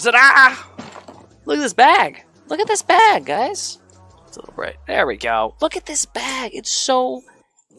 Ta-da! Look at this bag. Look at this bag, guys. It's a little bright. There we go. Look at this bag. It's so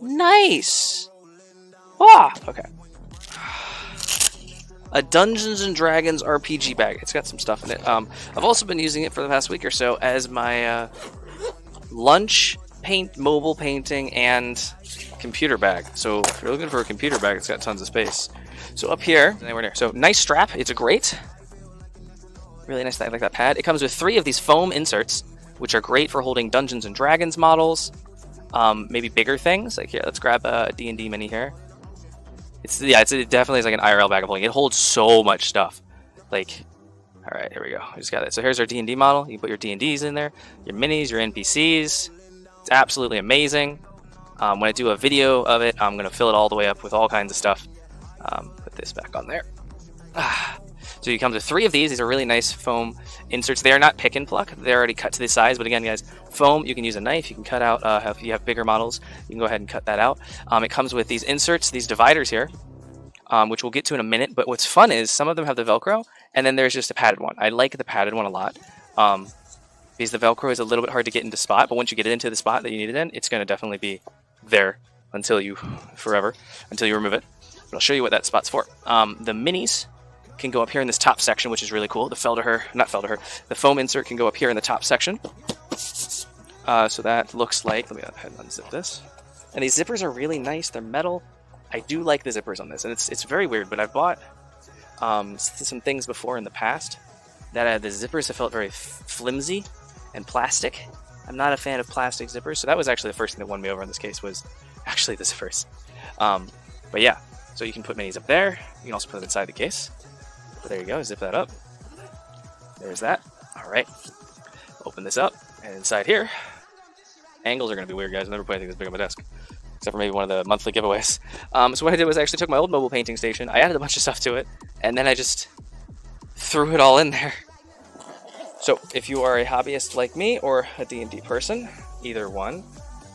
nice. Ah, okay. A Dungeons and Dragons RPG bag. It's got some stuff in it. I've also been using it for the past week or so as my lunch, mobile painting, and computer bag. So if you're looking for a computer bag, it's got tons of space. So up here, anywhere near. So nice strap. It's a great. Really nice. I like that pad. It comes with 3 of these foam inserts, which are great for holding Dungeons and Dragons models. Maybe bigger things. Like here, let's grab a D&D mini here. It definitely is like an IRL bag of holding. It holds so much stuff. Like, all right, here we go. I just got it. So here's our D&D model. You can put your D&Ds in there, your minis, your NPCs. It's absolutely amazing. When I do a video of it, I'm gonna fill it all the way up with all kinds of stuff. Put this back on there. So you come to 3 of these. These are really nice foam inserts. They are not pick and pluck. They're already cut to the size. But again, guys, foam, you can use a knife. You can cut out, if you have bigger models, you can go ahead and cut that out. It comes with these inserts, these dividers here, which we'll get to in a minute. But what's fun is some of them have the Velcro, and then there's just a padded one. I like the padded one a lot because the Velcro is a little bit hard to get into spot. But once you get it into the spot that you need it in, it's going to definitely be there until you remove it. But I'll show you what that spot's for. The minis can go up here in this top section, which is really cool. The foam insert can go up here in the top section. So that looks like, let me go ahead and unzip this. And these zippers are really nice. They're metal. I do like the zippers on this, and it's very weird, but I've bought some things before in the past that the zippers have felt very flimsy and plastic. I'm not a fan of plastic zippers, so that was actually the first thing that won me over in this case was actually the zippers. But yeah, so you can put minis up there. You can also put them inside the case. There you go, zip that up. There's that. All right, open this up, and inside here, angles are going to be weird, guys. I've never put anything this big on my desk, except for maybe one of the monthly giveaways. So what I did was I actually took my old mobile painting station, I added a bunch of stuff to it, and then I just threw it all in there. So if you are a hobbyist like me or a D&D person, either one,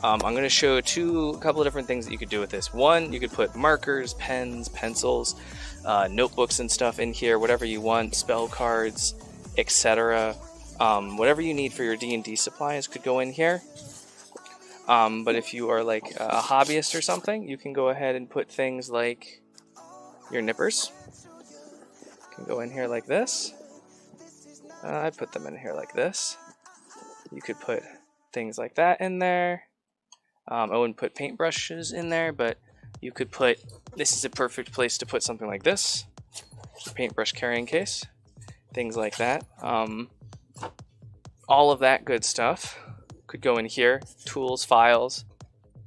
I'm going to show a couple of different things that you could do with this. One, you could put markers, pens, pencils, notebooks and stuff in here, whatever you want, spell cards, etc. Whatever you need for your D&D supplies could go in here. But if you are like a hobbyist or something, you can go ahead and put things like your nippers. Can go in here like this. I put them in here like this. You could put things like that in there. I wouldn't put paintbrushes in there, but you could put, this is a perfect place to put something like this. Paintbrush carrying case. Things like that. All of that good stuff could go in here. Tools, files,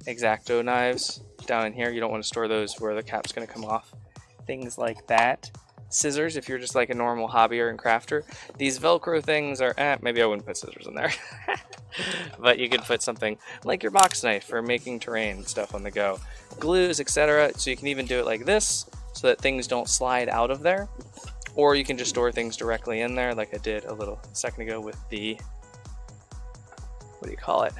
X-Acto knives down in here. You don't want to store those where the cap's going to come off. Things like that. Scissors, if you're just like a normal hobbyer and crafter. These Velcro things are, maybe I wouldn't put scissors in there. But you could put something like your box knife for making terrain stuff on the go. Glues, etc. So you can even do it like this so that things don't slide out of there. Or you can just store things directly in there like I did a little second ago with the, what do you call it?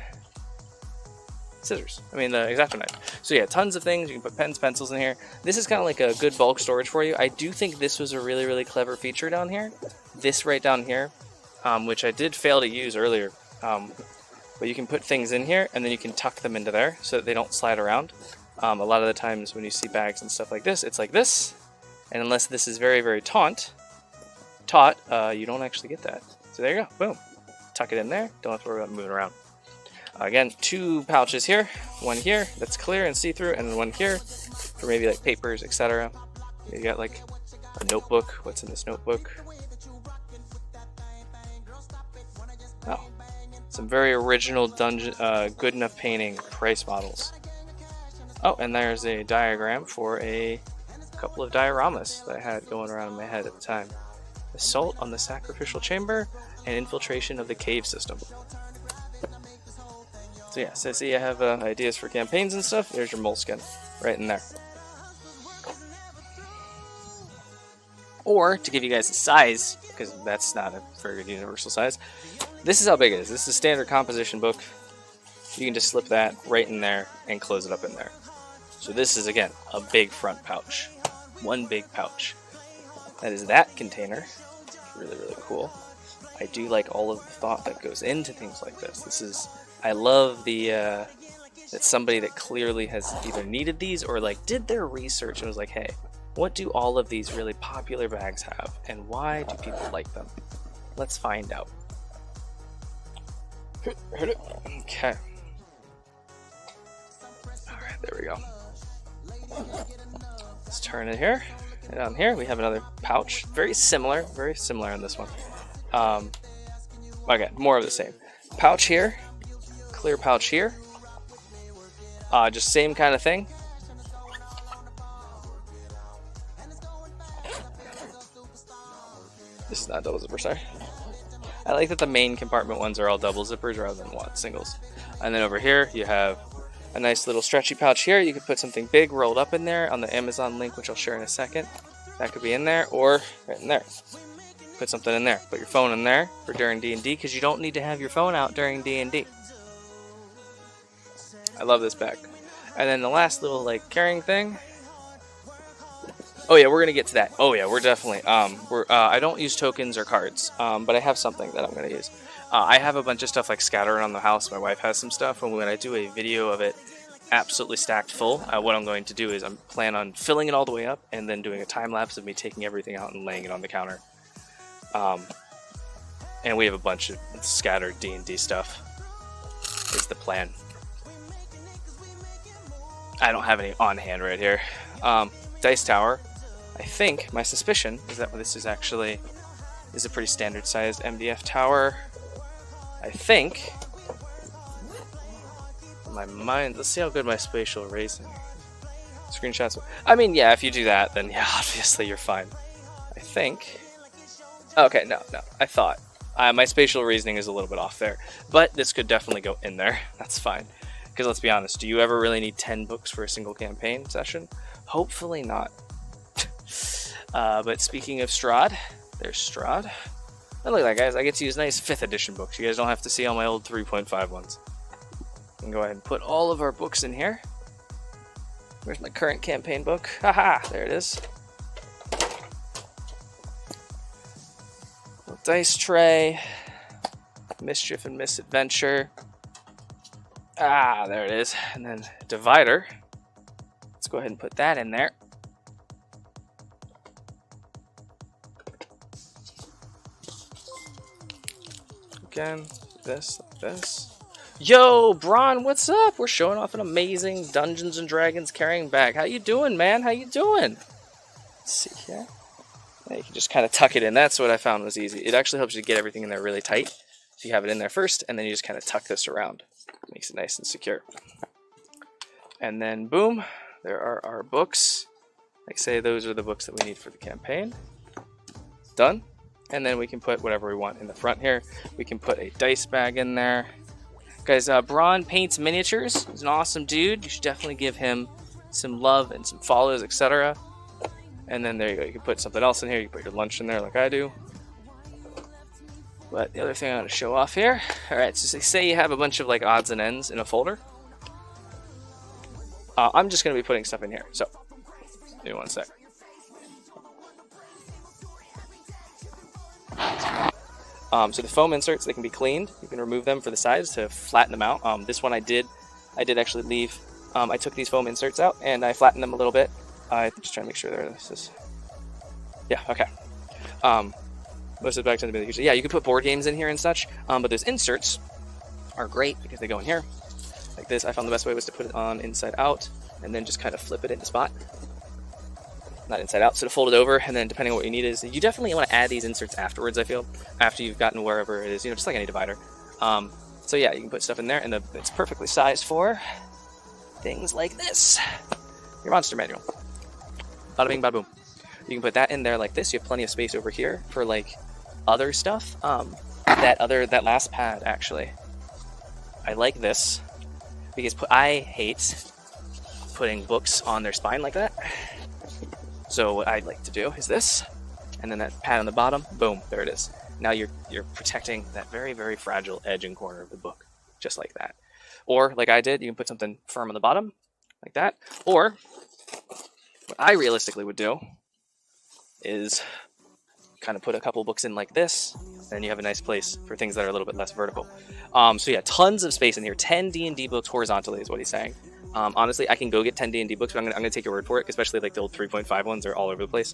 Scissors. I mean, the X-Acto knife. So yeah, tons of things. You can put pens, pencils in here. This is kind of like a good bulk storage for you. I do think this was a really, really clever feature down here. This right down here, which I did fail to use earlier. But you can put things in here, and then you can tuck them into there so that they don't slide around. A lot of the times when you see bags and stuff like this, it's like this. And unless this is very, very taut, you don't actually get that. So there you go. Boom. Tuck it in there. Don't have to worry about moving around. Again, 2 pouches here, one here that's clear and see-through, and then one here for maybe like papers, etc. You got like a notebook. What's in this notebook? Oh, some very original Goodnuppainting price models. Oh, and there's a diagram for a couple of dioramas that I had going around in my head at the time. Assault on the Sacrificial Chamber and Infiltration of the Cave System. So yeah, so see I have ideas for campaigns and stuff. There's your moleskin right in there. Or, to give you guys a size, because that's not a very good universal size, this is how big it is. This is a standard composition book. You can just slip that right in there and close it up in there. So this is, again, a big front pouch. One big pouch. That is that container. really, really cool. I do like all of the thought that goes into things like this. I love the that somebody that clearly has either needed these or like did their research and was like, hey, what do all of these really popular bags have, and why do people like them? Let's find out. Okay. Alright, there we go. Let's turn it here. And down here we have another pouch. Very similar on this one. Okay, more of the same. Pouch here, clear pouch here. Just same kind of thing. This is not double zipper, sorry. I like that the main compartment ones are all double zippers rather than singles. And then over here you have a nice little stretchy pouch here. You could put something big rolled up in there on the Amazon link, which I'll share in a second. That could be in there, or right in there. Put something in there. Put your phone in there for during D&D, because you don't need to have your phone out during D&D. I love this bag. And then the last little like carrying thing. Oh yeah, we're gonna get to that. Oh yeah, we're definitely. I don't use tokens or cards, but I have something that I'm gonna use. I have a bunch of stuff like scattered around the house. My wife has some stuff, and when I do a video of it absolutely stacked full, what I'm going to do is I'm plan on filling it all the way up and then doing a time lapse of me taking everything out and laying it on the counter. And we have a bunch of scattered D&D stuff is the plan. I don't have any on hand right here. Dice tower. I think my suspicion is that this is actually a pretty standard sized MDF tower. I think. My mind. Let's see how good my spatial erasing screenshots. I mean, yeah, if you do that, then yeah, obviously you're fine. I think. Okay, no. I thought my spatial reasoning is a little bit off there, but this could definitely go in there. That's fine. Because let's be honest, do you ever really need 10 books for a single campaign session? Hopefully not. But speaking of Strahd, there's Strahd. And look at that, guys. I get to use nice 5th edition books. You guys don't have to see all my old 3.5 ones. We can go ahead and put all of our books in here. Where's my current campaign book? Haha, there it is. Little dice tray. Mischief and Misadventure. There it is. And then divider. Let's go ahead and put that in there. Again, this, like this. Yo, Braun, what's up? We're showing off an amazing Dungeons and Dragons carrying bag. How you doing, man? How you doing? Let's see here. Yeah, you can just kind of tuck it in. That's what I found was easy. It actually helps you get everything in there really tight. So you have it in there first, and then you just kind of tuck this around. Makes it nice and secure. And then, boom, there are our books. Like say, those are the books that we need for the campaign. Done. And then we can put whatever we want in the front here. We can put a dice bag in there. Guys, Braun Paints Miniatures. He's an awesome dude. You should definitely give him some love and some follows, etc. And then there you go. You can put something else in here. You can put your lunch in there like I do. But the other thing I want to show off here. Alright, so say you have a bunch of like odds and ends in a folder. I'm just going to be putting stuff in here. So, give me one sec. So the foam inserts, they can be cleaned. You can remove them for the sides to flatten them out. This one I did actually leave. I took these foam inserts out and I flattened them a little bit. I just trying to make sure this is. Yeah, okay. Most of the back to the yeah, you can put board games in here and such. But those inserts are great because they go in here like this. I found the best way was to put it on inside out and then just kind of flip it into spot. Not inside out, so to fold it over, and then depending on what you need is, you definitely want to add these inserts afterwards, I feel, after you've gotten wherever it is, just like any divider. So yeah, you can put stuff in there, and it's perfectly sized for things like this. Your monster manual. Bada bing, bada boom. You can put that in there like this. You have plenty of space over here for like other stuff. That last pad, actually, I like this because I hate putting books on their spine like that. So what I'd like to do is this, and then that pad on the bottom, boom, there it is. Now you're protecting that very, very fragile edge and corner of the book, just like that. Or, like I did, you can put something firm on the bottom, like that. Or, what I realistically would do is kind of put a couple books in like this, and you have a nice place for things that are a little bit less vertical. So yeah, tons of space in here. 10 D&D books horizontally is what he's saying. Honestly, I can go get 10 D&D books, but I'm gonna take your word for it, especially like the old 3.5 ones are all over the place,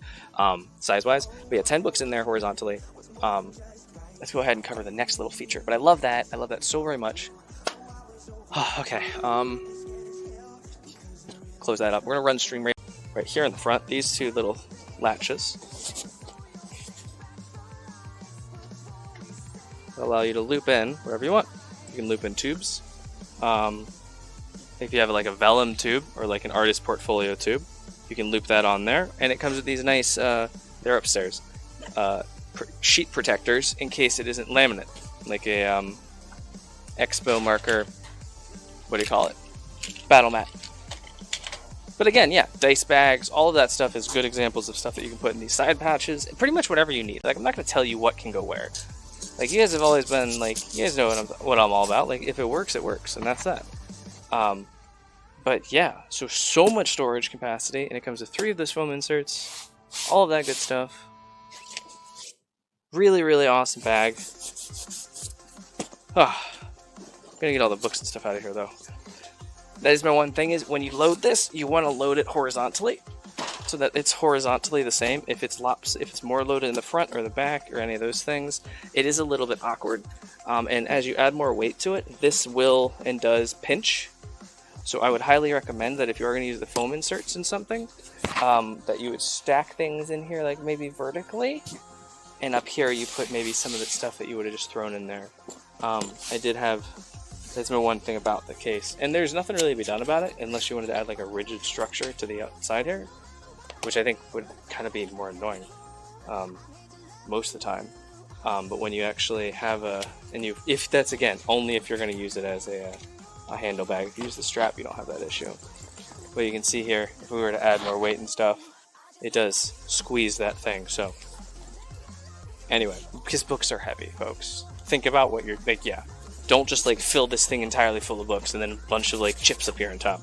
size-wise. But yeah, 10 books in there horizontally. Let's go ahead and cover the next little feature. But I love that. I love that so very much. Okay. Close that up. We're gonna run stream right here in the front. These two little latches allow you to loop in wherever you want. You can loop in tubes. If you have like a vellum tube or like an artist portfolio tube, you can loop that on there, and it comes with these nice, they're upstairs, sheet protectors in case it isn't laminate, like a expo marker, what do you call it, battle mat. But again, yeah, dice bags, all of that stuff is good examples of stuff that you can put in these side patches, pretty much whatever you need. Like, I'm not going to tell you what can go where. Like, you guys have always been, like, you guys know what I'm all about. Like, if it works, and that's that. But yeah, so much storage capacity, and it comes with 3 of those foam inserts, all of that good stuff. Really, really awesome bag. I'm gonna get all the books and stuff out of here, though. That is my one thing, is when you load this, you want to load it horizontally, so that it's horizontally the same. If it's more loaded in the front or the back or any of those things, it is a little bit awkward. And as you add more weight to it, this will and does pinch. So I would highly recommend that if you are going to use the foam inserts in something, that you would stack things in here, like maybe vertically, and up here you put maybe some of the stuff that you would have just thrown in there. That's my one thing about the case. And there's nothing really to be done about it unless you wanted to add like a rigid structure to the outside here, which I think would kind of be more annoying most of the time. But when you actually have if that's, again, only if you're going to use it as a handle bag. If you use the strap, you don't have that issue. But you can see here, if we were to add more weight and stuff, it does squeeze that thing. So anyway, because books are heavy, folks. Think about what you're, like, yeah. Don't just like fill this thing entirely full of books and then a bunch of like chips up here on top.